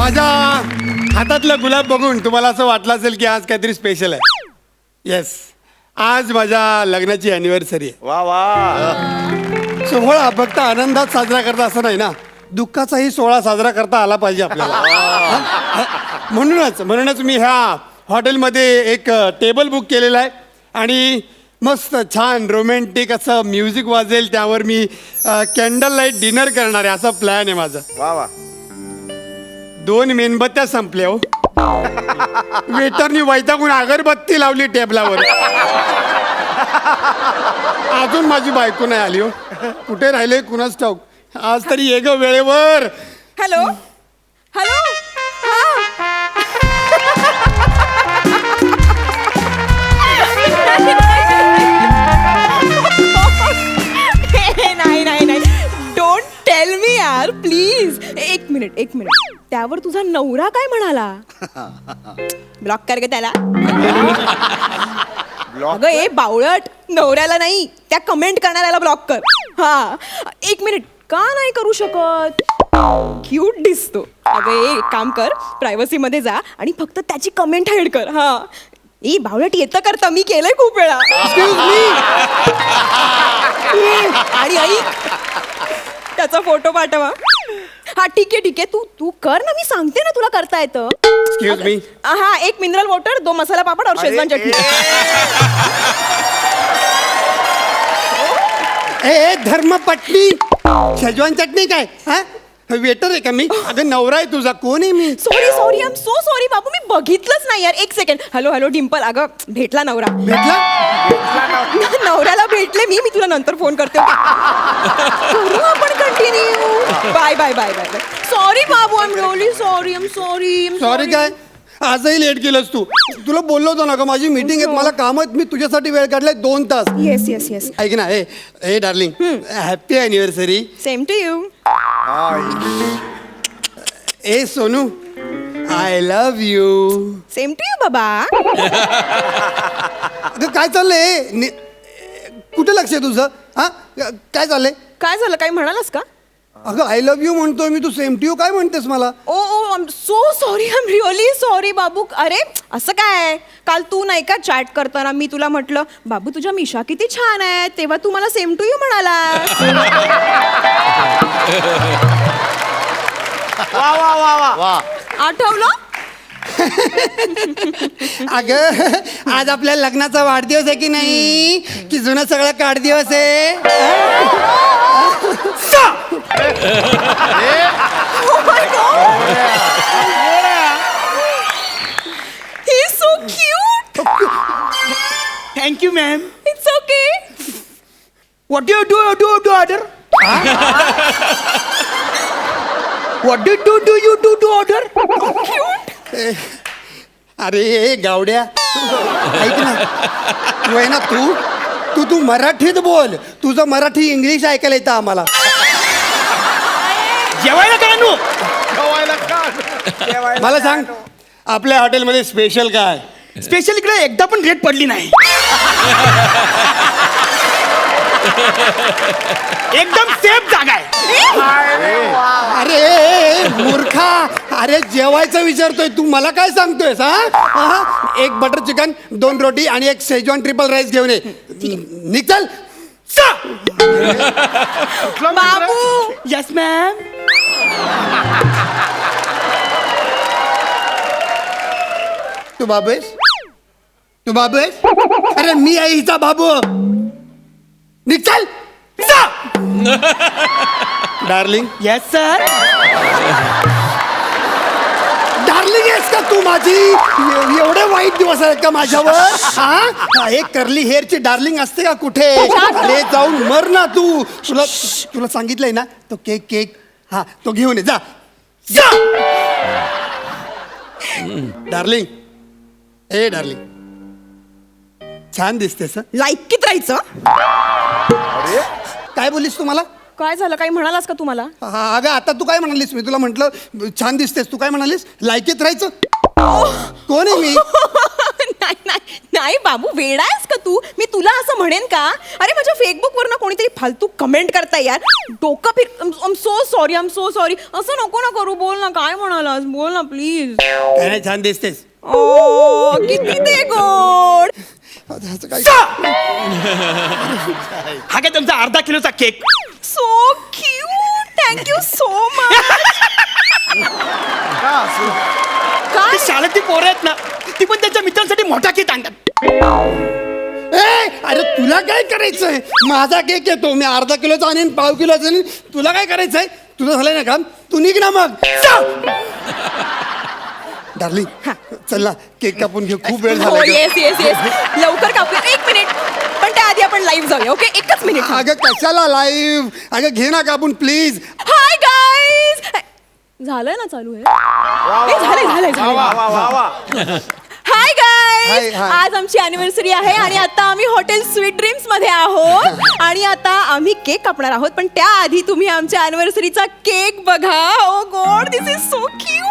माझ्या हातातलं गुलाब बघून तुम्हाला असं वाटलं असेल की आज काहीतरी स्पेशल आहे. येस, आज माझ्या लग्नाची अॅनिव्हर्सरी आहे. वा वा. सोहळा फक्त आनंदात साजरा करता असं नाही ना, दुःखाचाही सोहळा साजरा करता आला पाहिजे आपल्याला. म्हणूनच मी ह्या हॉटेलमध्ये एक टेबल बुक केलेला आहे आणि मस्त छान रोमॅन्टिक असं म्युझिक वाजेल, त्यावर मी कॅन्डल लाईट डिनर करणार आहे असा प्लॅन आहे माझा. वा वा. 2 मेणबत्त्या संपल्या हो. वेटरनी वैतागून अगरबत्ती लावली टेबलावर. अजून माझी बायको नाही आली हो. कुठे राहिले कुणाच ठाऊक. आज तरी ये ग वेळेवर. Hello hello. नाही नाही नाही, डोंट टेल मी यार प्लीज. एक मिनिट. त्यावर तुझा नवरा काय म्हणाला? ब्लॉक कर ग त्याला. अगं ए बावळट, नवऱ्याला नाही त्या कमेंट करणाऱ्याला ब्लॉक कर. हा, एक मिनिट. का नाही करू शकत? क्यूट दिसतो. अगं एक काम कर, प्रायव्हसी मध्ये जा आणि फक्त त्याची कमेंट हाईड कर. हा, ई बावळट येतं करता, मी केलंय खूप वेळा. आणि आई त्याचा फोटो पाठवा. हा ठीक आहे तू कर ना, मी सांगते ना तुला करता येतं. Excuse me. हा, 1 मिनरल वॉटर, 2 मसाला पापड और शेजवान चटणी. ए धर्मपत्नी, शेजवान चटणी काय? हा, वेटर आहे का मी? अगं नवरा आहे तुझा. कोण आहे मी? Sorry I am so sorry बाबू, मी बघितलंच नाही यार. 1 सेकंड. हॅलो डिंपल. अगं भेटला नवरा. भेटला? नवऱ्याला भेटले मी तुला नंतर फोन करते. करू आपण कंटिन्यू. बाय. सॉरी बाबू, I am really sorry. Sorry काय? आजही लेट केलंस तू. तुला बोललो होतो ना ग, माझी मीटिंग आहे, मला काम आहेत, मी तुझ्यासाठी वेळ काढलाय 2 तास. येस. ऐक ना, ए darling, happy anniversary. Same to you. ए सोनू, I love you. Same to you बाबा. अगं काय चाललंय? कुठे लक्ष आहे तुझं? हा, काय चाललंय? काय झालं, काही म्हणालास का? अगं आय लव्ह यू म्हणतोय मी, तू सेम टू यू काय म्हणतेस मला? Oh I am so sorry, I am really sorry बाबू. अरे असं काय, काल तू नाही का चॅट करताना मी तुला म्हटलं बाबू तुझ्या मिशा किती छान आहे, तेव्हा तू मला सेम टू यू म्हणाला. वा वा वा वा वा. आठवलं? अगं आज आपल्या लग्नाचा वाढदिवस आहे की नाही, की जुना सगळा काढदिवस आहे? He is so cute. Thank you, ma'am. It's okay. What do you do order? What do you do order? Cute. अरे गावड्या, ऐक ना, तू आहे ना, तू मराठीत बोल. तुझं मराठी इंग्लिश ऐकायला येतं आम्हाला. जेवायला काय आणू? मला सांग, आपल्या हॉटेलमध्ये स्पेशल काय? स्पेशल इकडे एकदा पण रेट पडली नाही. एकदम सेफ जागा आहे. अरे मूर्खा, अरे जेवायचं विचारतोय तू, मला काय सांगतोयस? हा, 1 बटर चिकन, 2 रोटी आणि 1 शेजवान ट्रिपल राईस घेऊन ये. निघल. बाबू. Yes ma'am. तू बाबू आहेस? अरे मी आहे हिचा बाबू. निघल. डार्लिंग. Yes sir. डार्लिंग आहेस का तू माझी? एवढे वाईट दिवस आहेत का माझ्यावर? हा, एक कर्ली हेअरची डार्लिंग असते का कुठे? अरे जाऊन मर ना तू. तुला सांगितलंय ना, तो केक हा तो घेऊन ये. जा. डार्लिंग, ए डार्लिंग, छान दिसतेस. लायकीत राहायचं. काय बोललीस तू मला? काय झालं, काही म्हणालास का तुम्हाला? हा, अगं आता तू काय म्हणालीस? मी तुला म्हटलं छान दिसतेस, तू काय म्हणालीस? लायकीत राहायचं? कोण आहे मी? नाही बाबू, वेडा आहेस का तू? मी तुला असं म्हणेन का? अरे माझ्या फेसबुकवर ना कोणीतरी फालतू कमेंट करताय यार, डोकं फिर. आम सो सॉरी. असं नको ना करू. बोल ना, काय म्हणालास? बोल ना प्लीज. काय नाही, छान दिसतेस. ओ किती ते गोड. असं काय हा काय तुमचा अर्धा किलोचा cake. So cute. Thank you so much. काय? ती शाळेतली पोरं आहेत ना, ती पण त्यांच्या मित्रांसाठी मोठा केक आणतात. ए, अरे तुला काय करायचंय? माझा केक येतो, मी अर्धा किलोचा आणीन, पाव किलोचा आणीन. तुला काय करायचंय? तुझं झालंय ना काम, तू निघ ना मग. डार्लिंग चला केक कापून घेऊ, खूप वेळ हो झाला. येस लवकर कापूया. 1 मिनिट, पण त्याआधी आपण लाईव्ह जाऊया. Okay, 1 minute. अगं कशाला लाईव्ह? अगं घे ना कापून प्लीज. Hi guys. झालंय ना चालू आहे? झालंय. हाय गाईज, हाय. आज आमची अॅनिव्हर्सरी आहे आणि आता आम्ही हॉटेल स्वीट ड्रीम्स मध्ये आहोत आणि आता आम्ही केक कापणार आहोत. पण त्याआधी तुम्ही आमच्या अॅनिव्हर्सरीचा केक बघा. Oh God, this is so cute.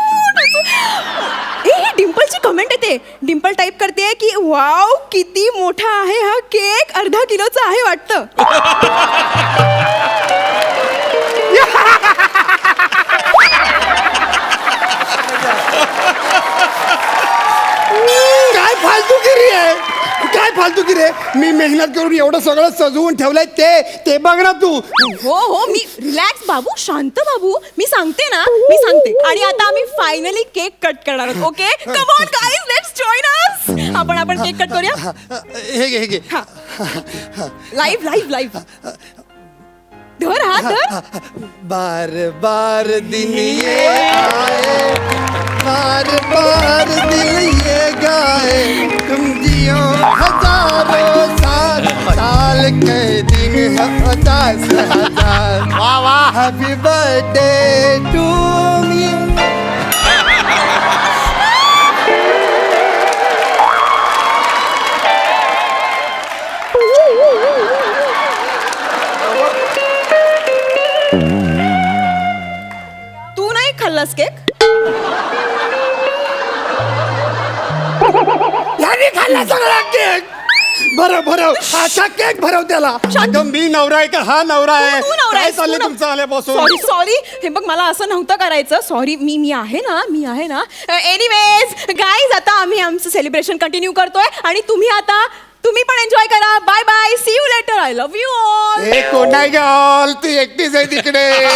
हे डिम्पलची कमेंट येते. डिम्पल टाईप करते की वाव किती मोठा आहे हा केक, अर्धा किलोचा आहे वाटतं. काय फालतूगिरी आहे? काय फालतूगिरी आहे? मी मेहनत करून एवढं सगळं सजवून ठेवलंय, ते बघ ना तू. हो मी रिलॅक्स बाबू, शांत बाबू. मी सांगते आणि आता आम्ही फायनली केक कट करणार आहोत. Okay, come on guys, let's join us. आपण केक कट करूया. हे घे. लाईव्ह धर हात. बार बार दिन ये आए, बार दिल ये गाए, तुम जियो हजारों साल के दिन 10,000. वाह वाह. Happy birthday to me. तू नाही खाल्लास केक? याने खाल्ला सगळा केक. भरव असा केक भरव त्याला. अगं मी नवरा आहे का हा नवरा आहे? तू नवरा काय आहेस, चाललंय तू तुमचं आल्यापासून? सॉरी. हे बघ, मला असं नव्हतं करायचं. सॉरी. मी आहे ना. एनिवेज गाईज, आता आम्ही आमचं सेलिब्रेशन कंटिन्यू करतोय आणि तुम्ही पण एन्जॉय करा. Bye bye, see you later. I love you all. हे कोण नाही गॉल, तू एकटीच आहे तिकडे.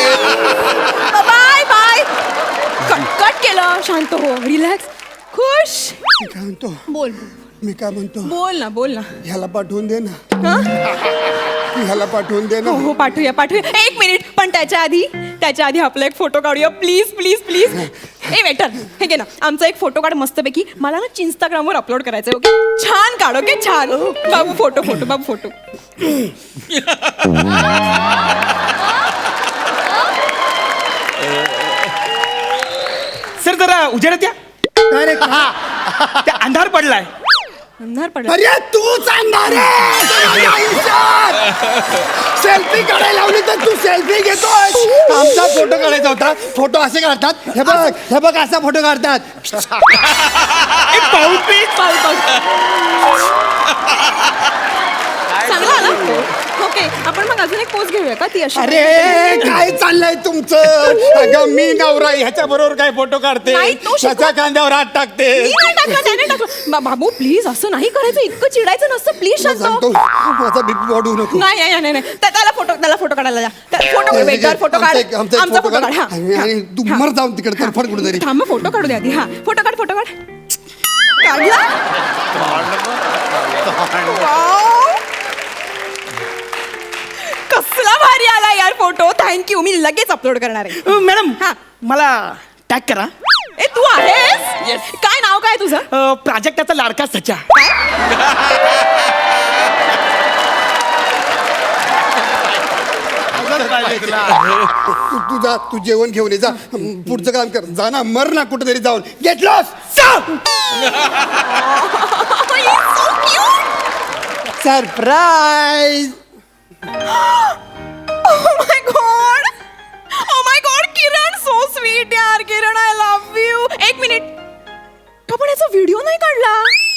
बाय. कट केलं. शांत हो, रिलॅक्स, खुश. मी काय म्हणतो? बोल बोल ना. ह्याला पाठवून दे ना. हा? ह्याला पाठवून दे ना. हो पाठवूया. 1 मिनिट, पण त्याच्या आधी आपला एक फोटो काढूया प्लीज. ए वेटर, हे घे ना, आमचा एक फोटो काढ मस्तपैकी. मला ना इंस्टाग्रामवर अपलोड करायचं. ओके, छान काढ. ओके, छान. बाबू फोटो. सर जरा उजेडात द्या. काय रे? त्या अंधार पडलाय. अंधार पडला. अरे तूच आणणार सेल्फी काढायला लावली तर तू सेल्फी घेतोय. आमचा फोटो काढायचा होता. फोटो असे काढतात. हे बघ असा फोटो काढतात. एक पाऊस प्लीज. चांगला आला. ओके, आपण मग अजून एक पोज घेऊया का? ती अशी. अरे काय चाललंय तुमचं? अगं मी नवरा ह्याच्या बरोबर काय फोटो काढते? नाही, तो शिकवा. त्याच्या कांद्यावर हात टाकते. मी नाही टाकला, त्याने टाकलं. बाबू प्लीज, असं नाही करायचं. इतकं चिडायचं नसतं. प्लीज शांत सांगतो हो. माझा बीपी वाढवू नको. नाही. त्याला फोटो काढायला द्या. फोटो काढ. आमचा फोटो काढ. हा. आणि तू मर जाऊन तिकडे तरफड कुठेतरी. थांब, फोटो काढू द्या आधी. हा, फोटो काढ. काढला. वाव. कसला भारी आला यार फोटो. थँक्यू. मी लगेच अपलोड करणार आहे. मॅडम हा. मला टॅग करा. ए तू आहेस? काय नाव काय तुझं? प्राजक्ताचा लाडका सचा. तू जा, तू जेवण घेऊन ये जा. पुढचं काम कर. जा ना, मर ना कुठेतरी जाऊन. Get lost. Surprise. Oh my god, Kiran, so sweet यार. Kiran, I love you. 1 minute, आपण याचा व्हिडिओ नाही काढला.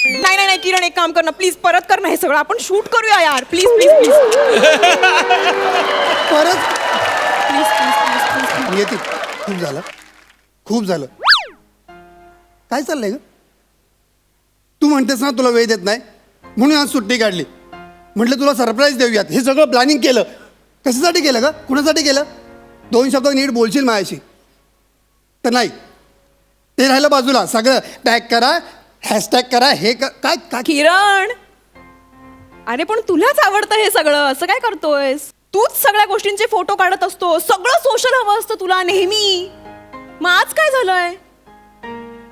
नाही नाही नाही किरण, एक काम कर ना प्लीज, परत कर ना हे सगळं, आपण शूट करूया यार, प्लीज प्लीज प्लीज परत प्लीज प्लीज प्लीज. येते. खूप झालं, खूप झालं. काय चाललंय ग? तू म्हणतेस ना तुला वेळ देत नाही म्हणून आज सुट्टी काढली. म्हटलं तुला सरप्राईज देऊयात. हे सगळं प्लॅनिंग केलं कशासाठी केलं ग? कुणासाठी केलं? 2 शब्द नीट बोलशील माझ्याशी तर नाही. ते राहिलं बाजूला. सगळं टॅग करा, हॅशटॅग करा, हे काय काय किरण, अरे पण तुलाच आवडतं हे सगळं, असं काय करतोयस? तूच सगळ्या गोष्टींचे फोटो काढत असतो, सगळं सोशल हवं असतं तुला नेहमी. मग आज काय झालंय?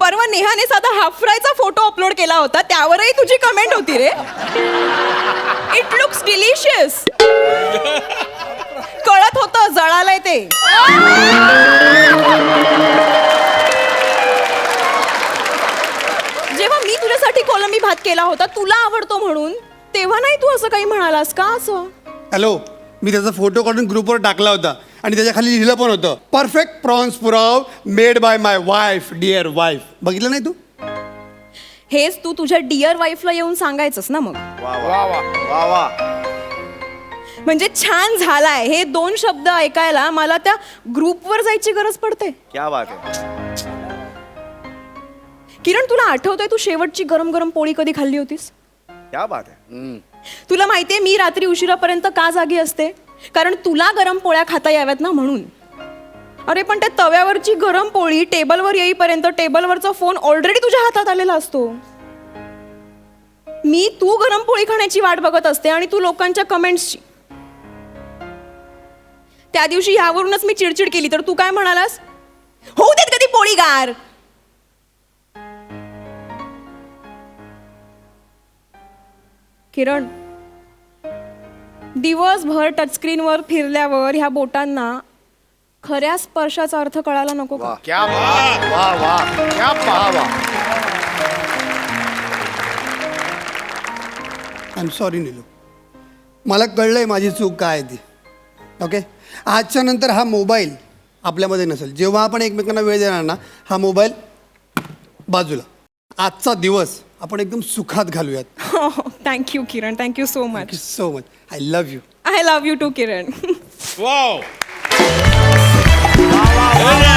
परवा नेहाने साधा हाफ फ्रायचा फोटो अपलोड केला होता, त्यावरही तुझी कमेंट होती रे. It looks delicious. कळत होतं जळालंय ते. जेव्हा मी तुझ्यासाठी कोलंबी भात केला होता तुला आवडतो म्हणून, तेव्हा नाही तू असं काही म्हणालास का? असं हॅलो, मी त्याचा फोटो काढून ग्रुपवर टाकला होता आणि त्याच्या खाली लिहिलं पण होतं, perfect prawns pulao made by my wife, dear wife. बघितलं नाही तू? हेच तू तुझ्या डिअर वाईफला येऊन सांगायचंस ना मग. वा वा वा वा वा. म्हणजे छान झालाय हे 2 शब्द ऐकायला मला त्या ग्रुपवर जायची गरज पडते. क्या बात आहे. किरण, तुला आठवतंय तू शेवटची गरम गरम पोळी कधी खाल्ली होतीस? क्या बात आहे. तुला माहितीये मी रात्री उशिरापर्यंत का जागी असते? कारण तुला गरम पोळ्या खाता याव्यात ना म्हणून. अरे पण त्या तव्यावरची गरम पोळी टेबलवर येईपर्यंत टेबलवरचा फोन ऑलरेडी तुझ्या हातात आलेला असतो. मी तू गरम पोळी खाण्याची वाट बघत असते आणि तू लोकांच्या कमेंट्सची. त्या दिवशी ह्यावरूनच मी चिडचिड केली तर तू काय म्हणालास? होऊ देत कधी पोळी गार. किरण, दिवसभर टचस्क्रीनवर फिरल्यावर ह्या बोटांना खऱ्या स्पर्शाचा अर्थ कळायला नको का? क्या बात. वा वा. क्या बात. आय एम सॉरी नीलू, मला कळलंय माझी चूक काय आहे ती. ओके, आजच्या नंतर हा मोबाईल आपल्यामध्ये नसेल. जेव्हा आपण एकमेकांना वेळ देणार ना, हा मोबाईल बाजूला. आजचा दिवस आपण एकदम सुखात घालूयात. Thank you Kiran, thank you so much. So much. I love you. I love you too Kiran. Wow. वा वा वा.